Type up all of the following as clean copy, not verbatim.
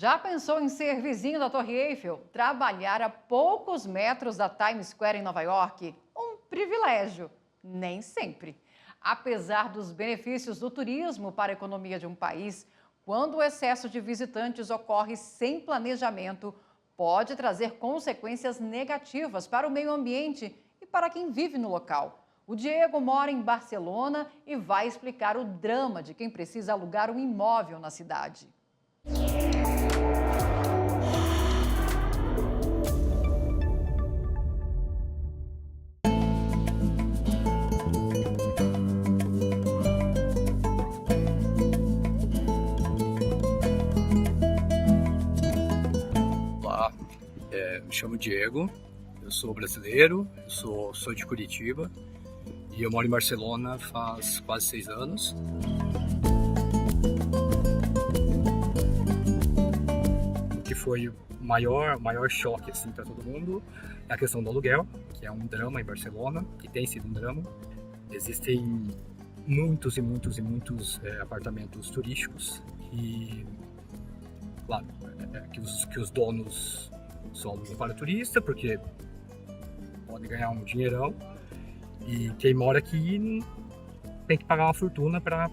Já pensou em ser vizinho da Torre Eiffel? Trabalhar a poucos metros da Times Square em Nova York? Um privilégio. Nem sempre. Apesar dos benefícios do turismo para a economia de um país, quando o excesso de visitantes ocorre sem planejamento, pode trazer consequências negativas para o meio ambiente e para quem vive no local. O Diego mora em Barcelona e vai explicar o drama de quem precisa alugar um imóvel na cidade. Olá, me chamo Diego, eu sou brasileiro, sou de Curitiba e eu moro em Barcelona faz quase 6 anos. O que foi o maior choque assim, para todo mundo é a questão do aluguel, que é um drama em Barcelona, que tem sido um drama. Existem muitos apartamentos turísticos e, claro, que os donos só alugam para turista, porque podem ganhar um dinheirão, e quem mora aqui tem que pagar uma fortuna para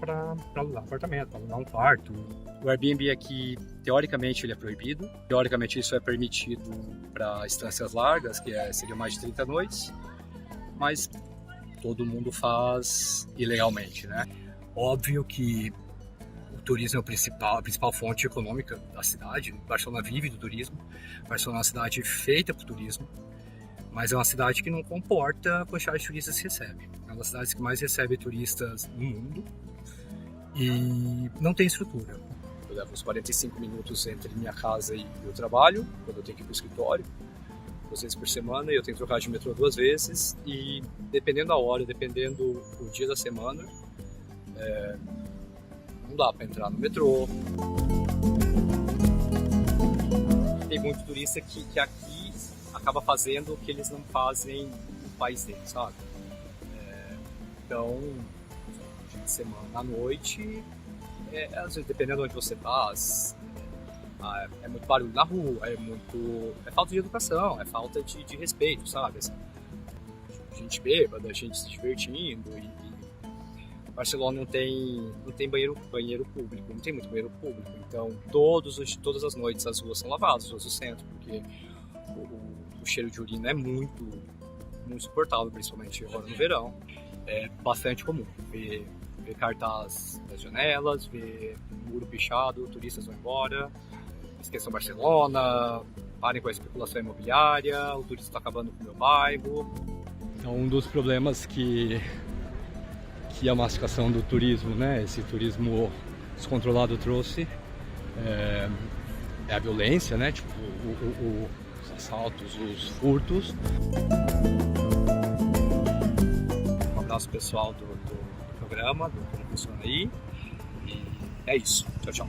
alugar um apartamento, para alugar um quarto. O Airbnb aqui, teoricamente, ele é proibido. Teoricamente, isso é permitido para instâncias largas, seriam mais de 30 noites, mas todo mundo faz ilegalmente, né? Óbvio que o turismo é a principal fonte econômica da cidade. Barcelona vive do turismo. Barcelona é uma cidade feita para o turismo, mas é uma cidade que não comporta a quantidade de turistas que recebe. É uma das cidades que mais recebe turistas no mundo e não tem estrutura. Eu levo uns 45 minutos entre minha casa e o trabalho, quando eu tenho que ir para o escritório, 2 vezes por semana, e eu tenho que trocar de metrô 2 vezes, e dependendo da hora, dependendo do dia da semana, não dá para entrar no metrô. Tem muito turista que aqui acaba fazendo o que eles não fazem no país deles, sabe? Então, dia de semana à noite, às vezes, dependendo de onde você está, é muito barulho na rua, é falta de educação, é falta de respeito, sabe? Assim, gente bêbada, gente se divertindo, e Barcelona não tem banheiro público, não tem muito banheiro público, então todas as noites as ruas são lavadas, as ruas do centro, porque o cheiro de urina é muito insuportável, principalmente agora no verão. É bastante comum ver cartaz nas janelas, ver muro pichado, turistas vão embora, esqueçam Barcelona, parem com a especulação imobiliária, o turista está acabando com o meu bairro. Então, um dos problemas que a massificação do turismo, né, esse turismo descontrolado trouxe, é a violência, né, tipo os assaltos, os furtos. Um abraço pessoal do programa, do Como Funciona Aí, e é isso. Tchau, tchau.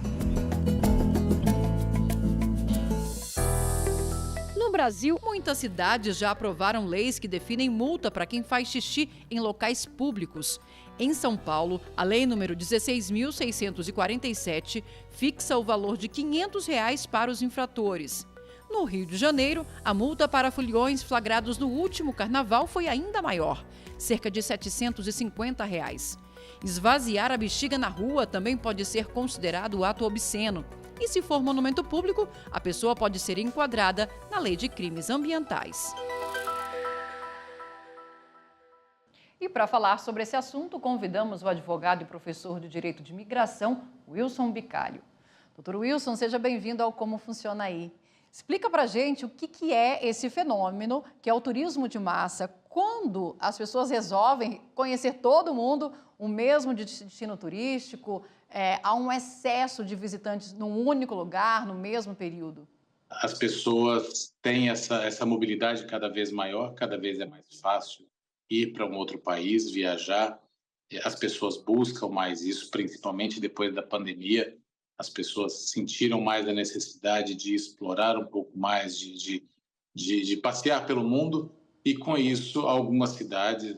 No Brasil, muitas cidades já aprovaram leis que definem multa para quem faz xixi em locais públicos. Em São Paulo, a Lei número 16.647 fixa o valor de R$ 500 para os infratores. No Rio de Janeiro, a multa para foliões flagrados no último carnaval foi ainda maior, cerca de R$ 750. Esvaziar a bexiga na rua também pode ser considerado ato obsceno. E se for monumento público, a pessoa pode ser enquadrada na Lei de Crimes Ambientais. E para falar sobre esse assunto, convidamos o advogado e professor de Direito de Imigração, Wilson Bicalho. Doutor Wilson, seja bem-vindo ao Como Funciona Aí. Explica para a gente o que é esse fenômeno, que é o turismo de massa, quando as pessoas resolvem conhecer todo mundo, o mesmo destino turístico, há um excesso de visitantes num único lugar, no mesmo período. As pessoas têm essa mobilidade cada vez maior, cada vez é mais fácil ir para um outro país, viajar. As pessoas buscam mais isso, principalmente depois da pandemia. As pessoas sentiram mais a necessidade de explorar um pouco mais, de passear pelo mundo, e com isso algumas cidades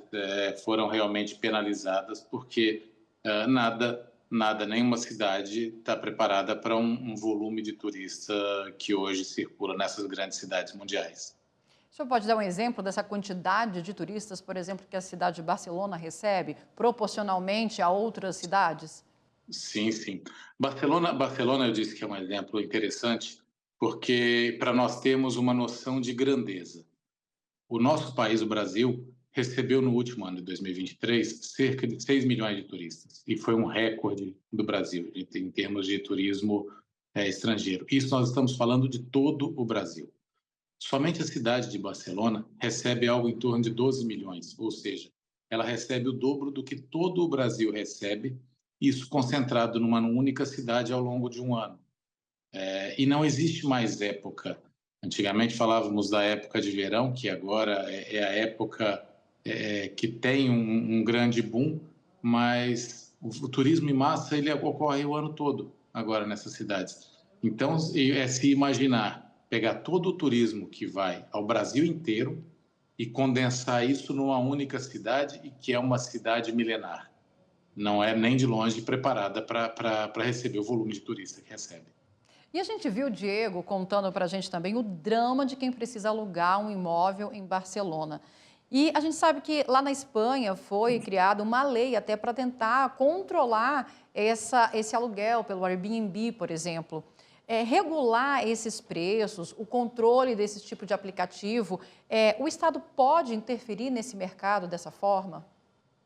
foram realmente penalizadas, porque nada nenhuma cidade está preparada para um volume de turista que hoje circula nessas grandes cidades mundiais. O senhor pode dar um exemplo dessa quantidade de turistas, por exemplo, que a cidade de Barcelona recebe, proporcionalmente a outras cidades? Sim, sim. Barcelona, eu disse que é um exemplo interessante, porque para nós termos uma noção de grandeza. O nosso país, o Brasil, recebeu no último ano de 2023 cerca de 6 milhões de turistas, e foi um recorde do Brasil em termos de turismo estrangeiro. Isso nós estamos falando de todo o Brasil. Somente a cidade de Barcelona recebe algo em torno de 12 milhões, ou seja, ela recebe o dobro do que todo o Brasil recebe, isso concentrado numa única cidade ao longo de um ano. E não existe mais época. Antigamente falávamos da época de verão, que agora é a época que tem um grande boom, mas o turismo em massa ele ocorre o ano todo agora nessas cidades. Então, é se imaginar, pegar todo o turismo que vai ao Brasil inteiro e condensar isso numa única cidade, e que é uma cidade milenar. Não é nem de longe preparada para receber o volume de turista que recebe. E a gente viu o Diego contando para a gente também o drama de quem precisa alugar um imóvel em Barcelona. E a gente sabe que lá na Espanha foi criada uma lei até para tentar controlar esse aluguel pelo Airbnb, por exemplo. Regular esses preços, o controle desse tipo de aplicativo, o Estado pode interferir nesse mercado dessa forma?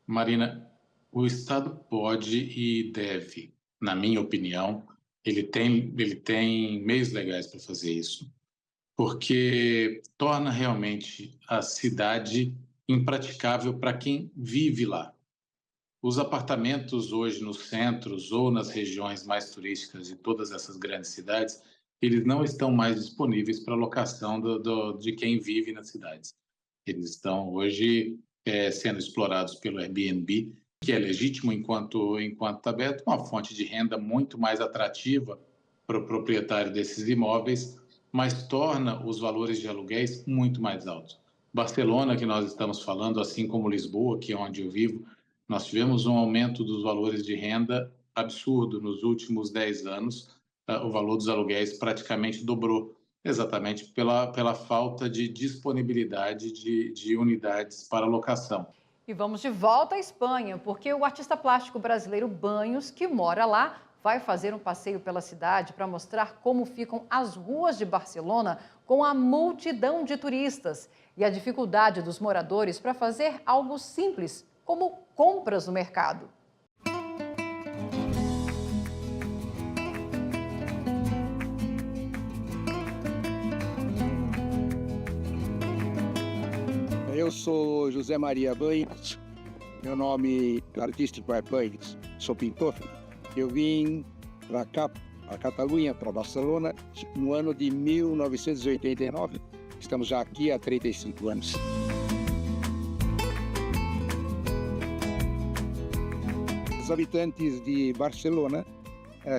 Marina, o Estado pode e deve, na minha opinião, ele tem meios legais para fazer isso, porque torna realmente a cidade impraticável para quem vive lá. Os apartamentos hoje nos centros ou nas regiões mais turísticas de todas essas grandes cidades, eles não estão mais disponíveis para locação de quem vive nas cidades. Eles estão hoje sendo explorados pelo Airbnb, que é legítimo enquanto está aberto, uma fonte de renda muito mais atrativa para o proprietário desses imóveis, mas torna os valores de aluguéis muito mais altos. Barcelona, que nós estamos falando, assim como Lisboa, que é onde eu vivo, nós tivemos um aumento dos valores de renda absurdo nos últimos 10 anos. O valor dos aluguéis praticamente dobrou, exatamente pela falta de disponibilidade de unidades para locação. E vamos de volta à Espanha, porque o artista plástico brasileiro Banhos, que mora lá, vai fazer um passeio pela cidade para mostrar como ficam as ruas de Barcelona com a multidão de turistas e a dificuldade dos moradores para fazer algo simples, como compras no mercado. Eu sou José Maria Banhos, meu nome artístico é Banhos, sou pintor. Eu vim para cá, a Catalunha, para Barcelona, no ano de 1989. Estamos já aqui há 35 anos. Os habitantes de Barcelona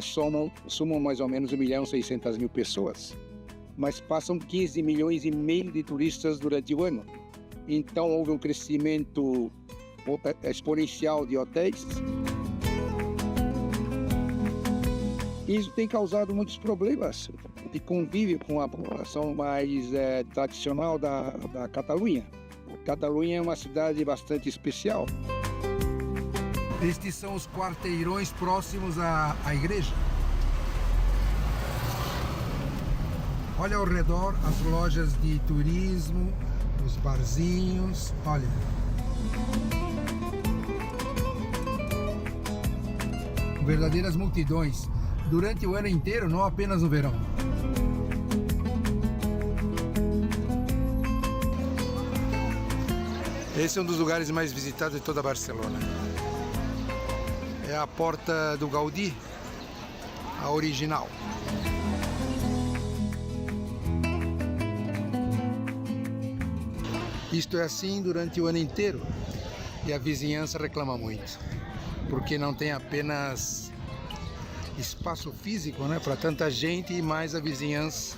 somam mais ou menos 1.600.000 pessoas, mas passam 15 milhões e meio de turistas durante o ano. Então houve um crescimento exponencial de hotéis. Isso tem causado muitos problemas de convívio com a população mais tradicional da Catalunha. Catalunha é uma cidade bastante especial. Estes são os quarteirões próximos à igreja. Olha ao redor as lojas de turismo, os barzinhos, olha. Verdadeiras multidões, durante o ano inteiro, não apenas no verão. Esse é um dos lugares mais visitados de toda Barcelona. É a Porta do Gaudí, a original. Isto é assim durante o ano inteiro e a vizinhança reclama muito, porque não tem apenas espaço físico, né, para tanta gente, e mais a vizinhança.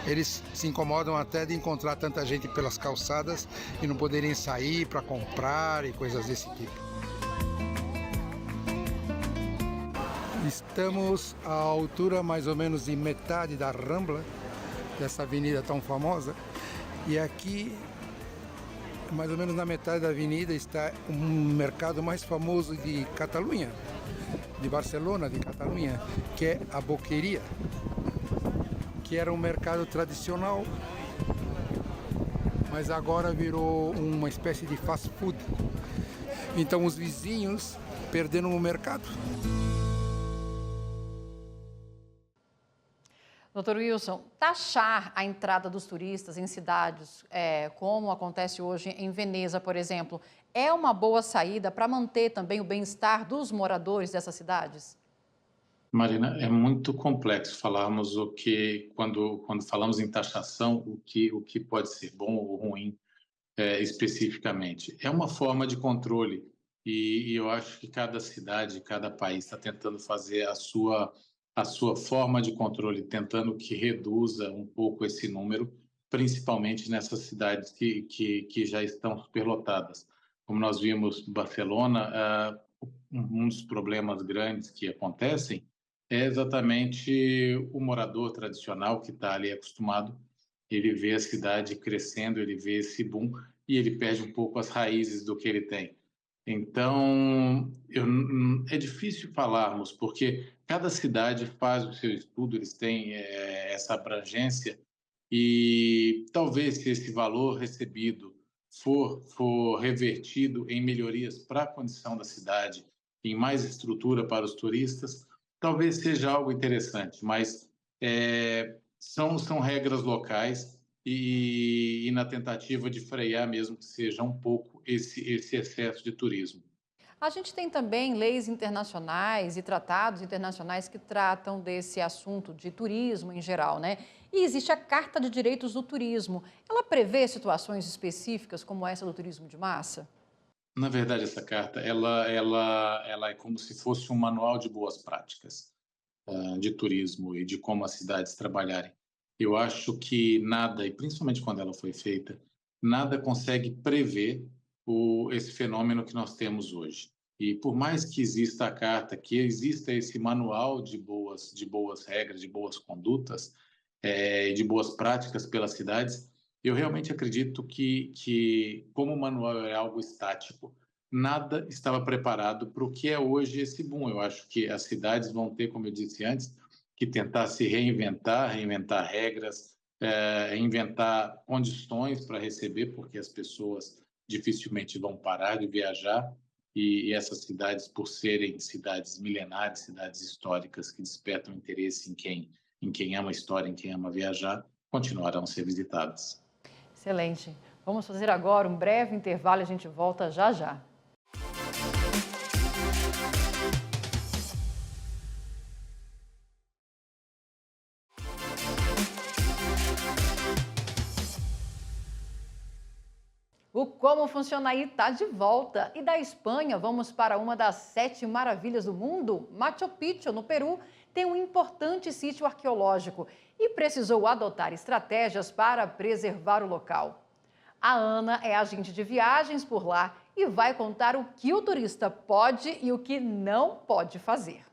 Eles se incomodam até de encontrar tanta gente pelas calçadas e não poderem sair para comprar e coisas desse tipo. Estamos à altura mais ou menos de metade da Rambla, dessa avenida tão famosa, e aqui, mais ou menos na metade da avenida, está um mercado mais famoso de Catalunha, de Barcelona, de Catalunha, que é a Boqueria, que era um mercado tradicional, mas agora virou uma espécie de fast food. Então os vizinhos perderam o mercado. Doutor Wilson, taxar a entrada dos turistas em cidades, como acontece hoje em Veneza, por exemplo, é uma boa saída para manter também o bem-estar dos moradores dessas cidades? Marina, é muito complexo falarmos quando falamos em taxação, o que pode ser bom ou ruim especificamente. É uma forma de controle e eu acho que cada cidade, cada país está tentando fazer a sua forma de controle, tentando que reduza um pouco esse número, principalmente nessas cidades que já estão superlotadas. Como nós vimos em Barcelona, um dos problemas grandes que acontecem é exatamente o morador tradicional que está ali acostumado, ele vê a cidade crescendo, ele vê esse boom e ele perde um pouco as raízes do que ele tem. Então, é difícil falarmos, porque cada cidade faz o seu estudo, eles têm essa abrangência e talvez se esse valor recebido for revertido em melhorias para a condição da cidade, em mais estrutura para os turistas, talvez seja algo interessante, mas são regras locais e na tentativa de frear mesmo que seja um pouco esse excesso de turismo. A gente tem também leis internacionais e tratados internacionais que tratam desse assunto de turismo em geral, né? E existe a Carta de Direitos do Turismo. Ela prevê situações específicas como essa do turismo de massa? Na verdade, essa carta ela é como se fosse um manual de boas práticas de turismo e de como as cidades trabalharem. Eu acho que nada, e principalmente quando ela foi feita, nada consegue prever esse fenômeno que nós temos hoje. E por mais que exista a carta, que exista esse manual de boas regras, de boas condutas, de boas práticas pelas cidades, eu realmente acredito que como o manual é algo estático, nada estava preparado para o que é hoje esse boom. Eu acho que as cidades vão ter, como eu disse antes, que tentar se reinventar regras, inventar condições para receber, porque as pessoas dificilmente vão parar de viajar e essas cidades, por serem cidades milenares, cidades históricas que despertam interesse em quem ama a história, em quem ama viajar, continuarão a ser visitadas. Excelente. Vamos fazer agora um breve intervalo e a gente volta já já. O Como Funciona Aí está de volta. E da Espanha, vamos para uma das 7 maravilhas do mundo. Machu Picchu, no Peru, tem um importante sítio arqueológico e precisou adotar estratégias para preservar o local. A Ana é agente de viagens por lá e vai contar o que o turista pode e o que não pode fazer.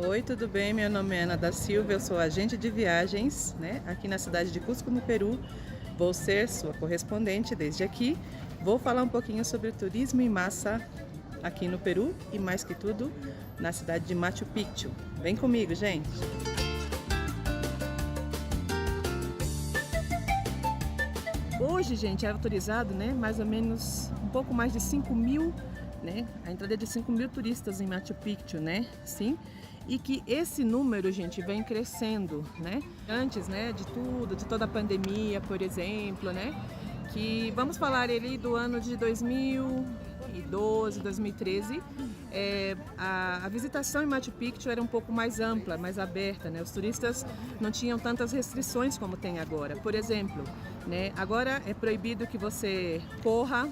Oi, tudo bem? Meu nome é Ana da Silva, eu sou agente de viagens, aqui na cidade de Cusco, no Peru. Vou ser sua correspondente desde aqui. Vou falar um pouquinho sobre turismo em massa aqui no Peru e, mais que tudo, na cidade de Machu Picchu. Vem comigo, gente! Hoje, gente, é autorizado, mais ou menos um pouco mais de 5.000, a entrada de 5.000 turistas em Machu Picchu, Sim. E que esse número, gente, vem crescendo, Antes, de tudo, de toda a pandemia, por exemplo, Que vamos falar ali do ano de 2012, 2013, a visitação em Machu Picchu era um pouco mais ampla, mais aberta, Os turistas não tinham tantas restrições como tem agora. Por exemplo, agora é proibido que você corra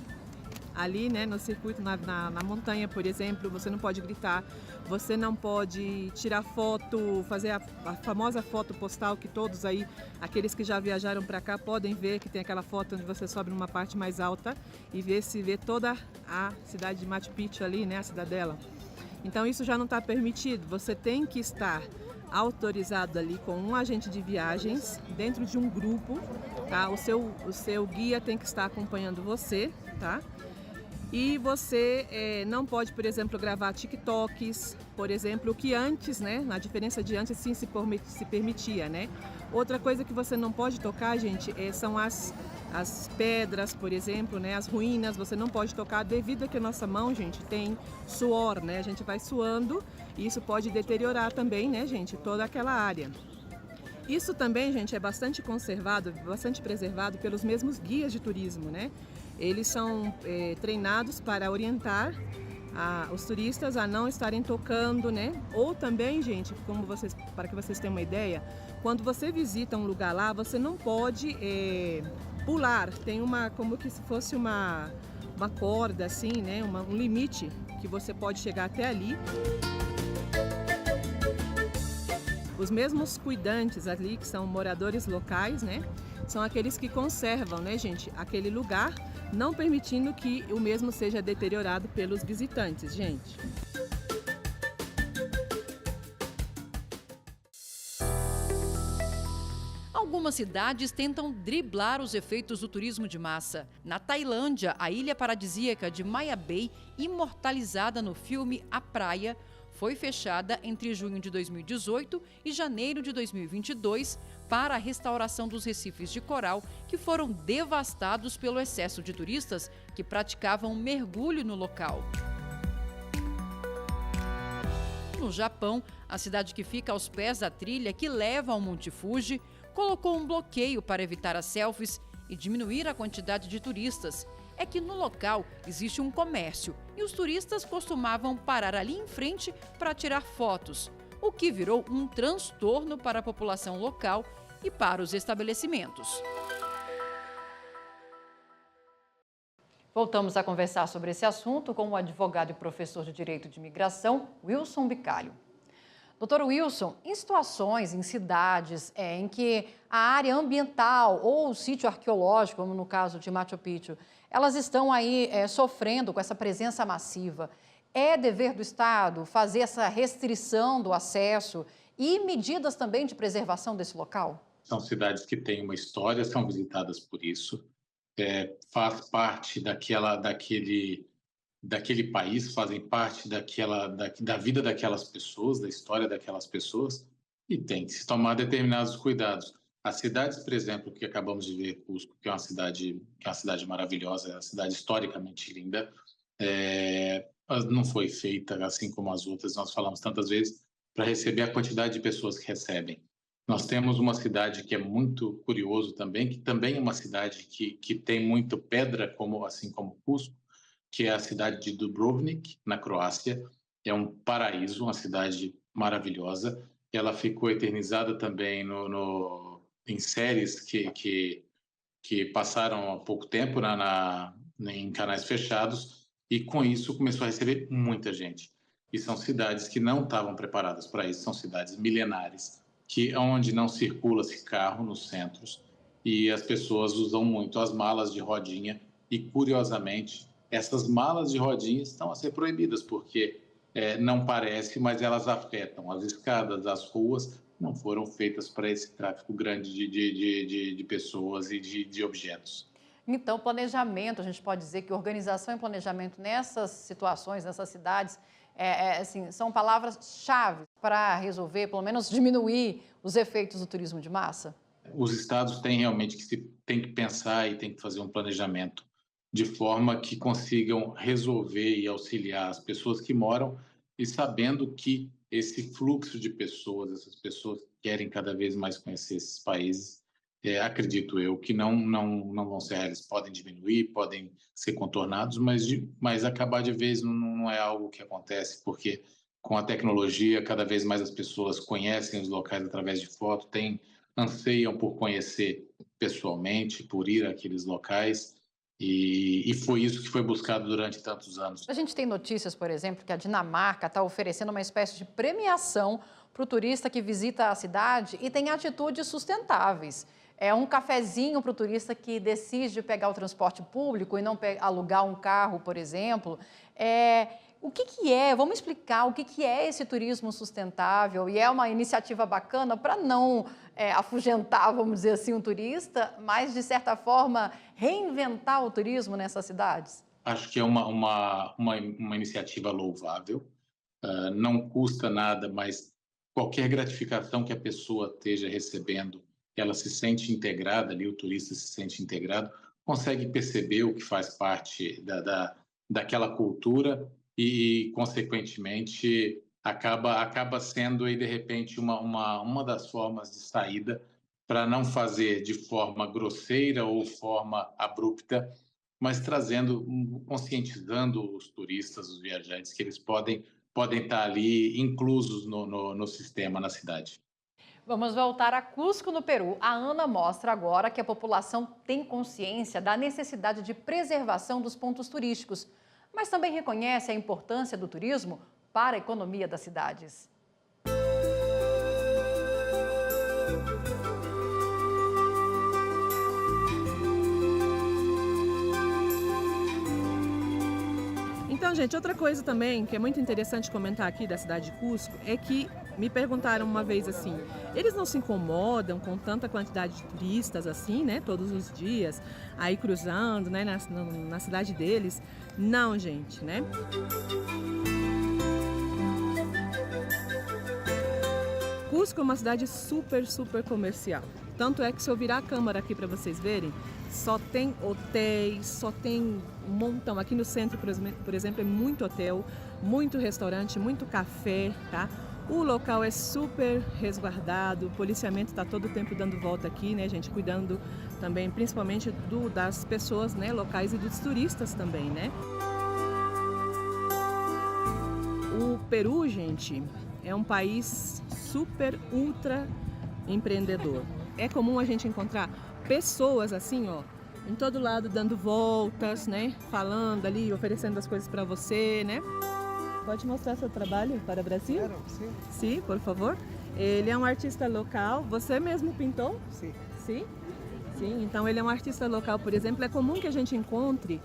ali, né, no circuito, na montanha, por exemplo, você não pode gritar, você não pode tirar foto, fazer a famosa foto postal que todos aí, aqueles que já viajaram para cá, podem ver, que tem aquela foto onde você sobe numa parte mais alta e vê toda a cidade de Machu Picchu ali, né, a cidadela. Então isso já não está permitido, você tem que estar autorizado ali com um agente de viagens, dentro de um grupo, tá? O seu guia tem que estar acompanhando você, tá? E você não pode, por exemplo, gravar TikToks, por exemplo, o que antes, né? Na diferença de antes, sim, se permitia, né? Outra coisa que você não pode tocar, gente, são as pedras, por exemplo, né? As ruínas, você não pode tocar devido a que a nossa mão, gente, tem suor, né? A gente vai suando e isso pode deteriorar também, né, gente, toda aquela área. Isso também, gente, é bastante conservado, bastante preservado pelos mesmos guias de turismo, né? Eles são treinados para orientar os turistas a não estarem tocando, né? Ou também, gente, para que vocês tenham uma ideia, quando você visita um lugar lá, você não pode pular. Tem como que se fosse uma corda, assim, né? Um limite que você pode chegar até ali. Os mesmos cuidantes ali, que são moradores locais, né? São aqueles que conservam, né, gente, aquele lugar, não permitindo que o mesmo seja deteriorado pelos visitantes, gente. Algumas cidades tentam driblar os efeitos do turismo de massa. Na Tailândia, a ilha paradisíaca de Maya Bay, imortalizada no filme A Praia, foi fechada entre junho de 2018 e janeiro de 2022 para a restauração dos recifes de coral que foram devastados pelo excesso de turistas que praticavam mergulho no local. No Japão, a cidade que fica aos pés da trilha que leva ao Monte Fuji colocou um bloqueio para evitar as selfies e diminuir a quantidade de turistas. É que no local existe um comércio e os turistas costumavam parar ali em frente para tirar fotos, o que virou um transtorno para a população local e para os estabelecimentos. Voltamos a conversar sobre esse assunto com o advogado e professor de Direito de Imigração, Wilson Bicalho. Doutor Wilson, em situações, em cidades em que a área ambiental ou o sítio arqueológico, como no caso de Machu Picchu, elas estão aí sofrendo com essa presença massiva, é dever do Estado fazer essa restrição do acesso e medidas também de preservação desse local? São cidades que têm uma história, são visitadas por isso, faz parte daquele país, fazem parte da vida daquelas pessoas, da história daquelas pessoas, e tem que se tomar determinados cuidados. As cidades, por exemplo, que acabamos de ver, Cusco, que é uma cidade maravilhosa, é uma cidade historicamente linda, não foi feita, assim como as outras, nós falamos tantas vezes, para receber a quantidade de pessoas que recebem. Nós temos uma cidade que é muito curioso também, que também é uma cidade que tem muito pedra, assim como Cusco, que é a cidade de Dubrovnik, na Croácia. É um paraíso, uma cidade maravilhosa. Ela ficou eternizada também em séries que passaram há pouco tempo em canais fechados, e com isso começou a receber muita gente. E são cidades que não estavam preparadas para isso, são cidades milenares, onde não circula-se carro nos centros, e as pessoas usam muito as malas de rodinha, e curiosamente, essas malas de rodinha estão a ser proibidas, porque não parece, mas elas afetam. As escadas, as ruas não foram feitas para esse tráfego grande de pessoas e de objetos. Então, planejamento, a gente pode dizer que organização e planejamento nessas situações, nessas cidades, assim, são palavras-chave para resolver, pelo menos diminuir os efeitos do turismo de massa? Os estados têm realmente que pensar e têm que fazer um planejamento de forma que consigam resolver e auxiliar as pessoas que moram, e sabendo que esse fluxo de pessoas, essas pessoas que querem cada vez mais conhecer esses países, acredito eu, que não vão ser reais, podem diminuir, podem ser contornados, mas acabar de vez não é algo que acontece, porque com a tecnologia, cada vez mais as pessoas conhecem os locais através de foto, anseiam por conhecer pessoalmente, por ir àqueles locais, E foi isso que foi buscado durante tantos anos. A gente tem notícias, por exemplo, que a Dinamarca está oferecendo uma espécie de premiação para o turista que visita a cidade e tem atitudes sustentáveis. É um cafezinho para o turista que decide pegar o transporte público e não alugar um carro, por exemplo. O que é? Vamos explicar o que é esse turismo sustentável, e é uma iniciativa bacana para não afugentar, vamos dizer assim, um turista, mas, de certa forma, reinventar o turismo nessas cidades? Acho que é uma iniciativa louvável, não custa nada, mas qualquer gratificação que a pessoa esteja recebendo, ela se sente integrada ali, o turista se sente integrado, consegue perceber o que faz parte daquela cultura e, consequentemente, acaba sendo aí, de repente, uma das formas de saída para não fazer de forma grosseira ou forma abrupta, mas conscientizando os turistas, os viajantes, que eles podem estar ali inclusos no sistema, na cidade. Vamos voltar a Cusco, no Peru. A Ana mostra agora que a população tem consciência da necessidade de preservação dos pontos turísticos, mas também reconhece a importância do turismo para a economia das cidades. Então, gente, outra coisa também que é muito interessante comentar aqui da cidade de Cusco é que me perguntaram uma vez assim, eles não se incomodam com tanta quantidade de turistas assim, né, todos os dias, aí cruzando, né, na cidade deles? Não, gente, né? Cusco é uma cidade super, super comercial. Tanto é que, se eu virar a câmera aqui para vocês verem, só tem hotéis, só tem um montão. Aqui no centro, por exemplo, é muito hotel, muito restaurante, muito café, tá? O local é super resguardado, o policiamento está todo o tempo dando volta aqui, né, gente? Cuidando também, principalmente das pessoas, né, locais e dos turistas também, né? O Peru, gente, é um país super, ultra empreendedor. É comum a gente encontrar pessoas assim, ó, em todo lado dando voltas, né? Falando ali, oferecendo as coisas para você, né? Pode mostrar seu trabalho para o Brasil? Claro, sim. Sim, por favor. Ele é um artista local. Você mesmo pintou? Sim. Sim? Sim, então ele é um artista local, por exemplo. É comum que a gente encontre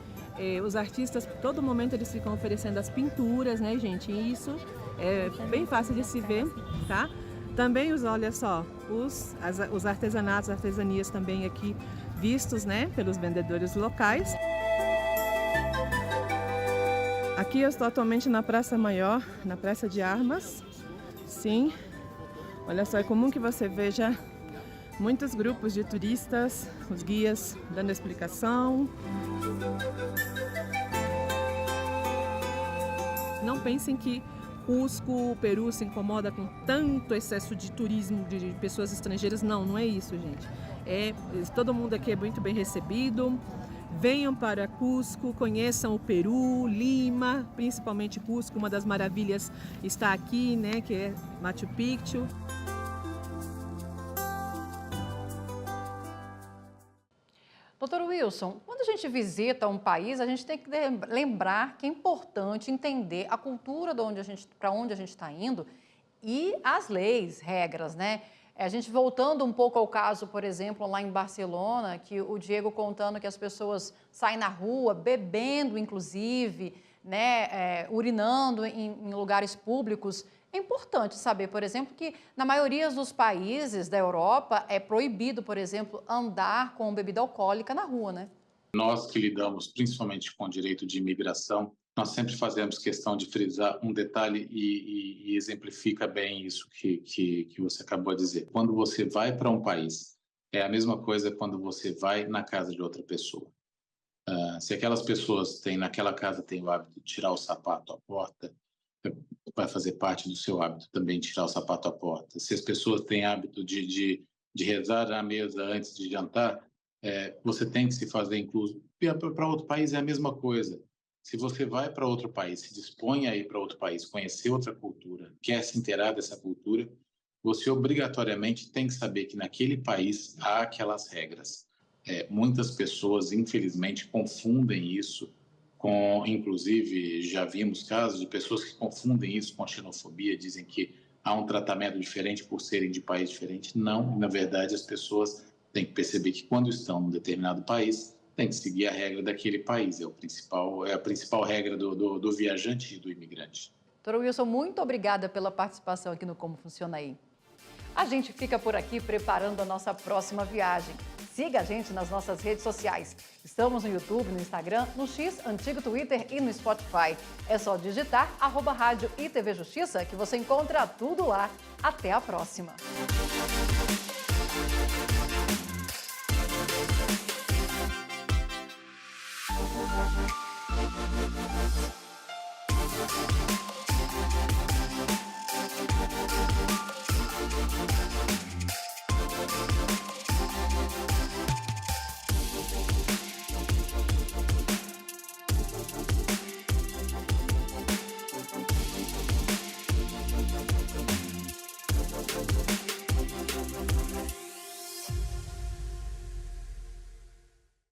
os artistas, todo momento eles ficam oferecendo as pinturas, né, gente? E isso é bem fácil de se ver, tá? Também olha só, os artesanatos, artesanias também aqui vistos, né, pelos vendedores locais. Aqui eu estou atualmente na Praça Maior, na Praça de Armas. Sim, olha só, é comum que você veja muitos grupos de turistas, os guias dando explicação. Não pensem que Cusco, o Peru se incomoda com tanto excesso de turismo de pessoas estrangeiras. Não, não é isso, gente. Todo mundo aqui é muito bem recebido. Venham para Cusco, conheçam o Peru, Lima, principalmente Cusco. Uma das maravilhas está aqui, né, que é Machu Picchu. Doutor Wilson, quando a gente visita um país, a gente tem que lembrar que é importante entender a cultura para onde a gente está indo e as leis, regras, né? A gente voltando um pouco ao caso, por exemplo, lá em Barcelona, que o Diego contando que as pessoas saem na rua, bebendo inclusive, né, urinando em lugares públicos. É importante saber, por exemplo, que na maioria dos países da Europa é proibido, por exemplo, andar com bebida alcoólica na rua, né? Nós que lidamos principalmente com o direito de imigração, nós sempre fazemos questão de frisar um detalhe e exemplifica bem isso que você acabou de dizer. Quando você vai para um país, é a mesma coisa quando você vai na casa de outra pessoa. Se aquelas pessoas naquela casa têm o hábito de tirar o sapato à porta, vai fazer parte do seu hábito também tirar o sapato à porta. Se as pessoas têm hábito de rezar na mesa antes de jantar, você tem que se fazer incluso. Para outro país é a mesma coisa. Se você vai para outro país, se dispõe a ir para outro país, conhecer outra cultura, quer se inteirar dessa cultura, você obrigatoriamente tem que saber que naquele país há aquelas regras. Muitas pessoas, infelizmente, confundem isso com, inclusive, já vimos casos de pessoas que confundem isso com a xenofobia, dizem que há um tratamento diferente por serem de país diferente. Não, na verdade, as pessoas têm que perceber que quando estão em um determinado país, tem que seguir a regra daquele país. É a principal regra do viajante e do imigrante. Doutor Wilson, muito obrigada pela participação aqui no Como Funciona Aí. A gente fica por aqui preparando a nossa próxima viagem. Siga a gente nas nossas redes sociais. Estamos no YouTube, no Instagram, no X, antigo Twitter e no Spotify. É só digitar @Rádio e TV Justiça que você encontra tudo lá. Até a próxima.